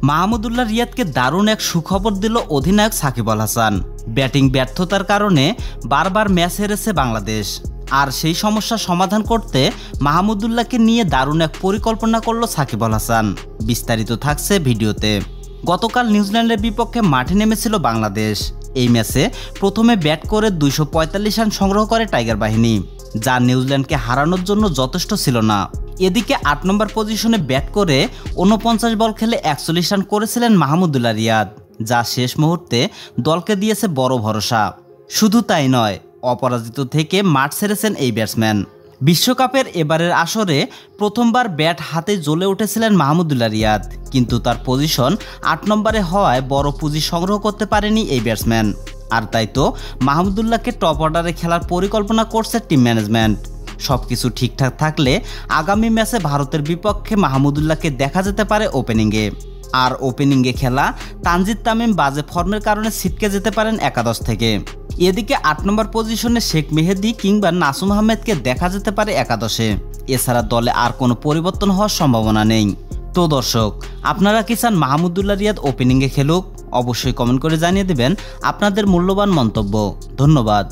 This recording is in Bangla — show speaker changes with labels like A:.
A: মাহমুদুল্লাহ রিয়াদকে দারুণ এক সুখবর দিল অধিনায়ক সাকিব আল হাসান। ব্যাটিং ব্যর্থতার কারণে বারবার ম্যাচ হেরেছে বাংলাদেশ, আর সেই সমস্যা সমাধান করতে মাহমুদুল্লাহকে নিয়ে দারুণ এক পরিকল্পনা করল সাকিব আল হাসান। বিস্তারিত থাকছে ভিডিওতে। গতকাল নিউজিল্যান্ডের বিপক্ষে মাঠে নেমেছিল বাংলাদেশ। এই ম্যাচে প্রথমে ব্যাট করে 245 রান সংগ্রহ করে টাইগার বাহিনী, যা নিউজিল্যান্ডকে হারানোর জন্য যথেষ্ট ছিল না। এদিকে 8 নম্বর পজিশনে ব্যাট করে 49 বল খেলে 41 রান করেছিলেন মাহমুদুল্লাহ রিয়াদ, যা শেষ মুহূর্তে দলকে দিয়েছে বড় ভরসা। শুধু তাই নয়, অপরাজিত থেকে মাঠ ছেড়েছেন এই ব্যাটসম্যান। বিশ্বকাপের এবারের আসরে প্রথমবার ব্যাট হাতে জ্বলে উঠেছিলেন মাহমুদুল্লাহ রিয়াদ, কিন্তু তার পজিশন 8 নম্বরে হওয়ায় বড় পুঁজি সংগ্রহ করতে পারেনি এই ব্যাটসম্যান। আর তাই তো মাহমুদুল্লাহকে টপ অর্ডারে খেলার পরিকল্পনা করছে টিম ম্যানেজমেন্ট। সবকিছু ঠিকঠাক থাকলে আগামী ম্যাচে ভারতের বিপক্ষে মাহমুদুল্লাহকে দেখা যেতে পারে ওপেনিংয়ে। আর ওপেনিংয়ে খেলা তানজিদ তামিম বাজে ফর্মের কারণে ছিটকে যেতে পারেন একাদশ থেকে। এদিকে 8 নম্বর পজিশনে শেখ মেহেদী কিংবা নাসুম আহমেদকে দেখা যেতে পারে একাদশে। এছাড়া দলে আর কোনো পরিবর্তন হওয়ার সম্ভাবনা নেই। তো দর্শক, আপনারা কি চান মাহমুদুল্লাহ রিয়াদ ওপেনিংয়ে খেলুক? অবশ্যই কমেন্ট করে জানিয়ে দেবেন আপনাদের মূল্যবান মন্তব্য। ধন্যবাদ।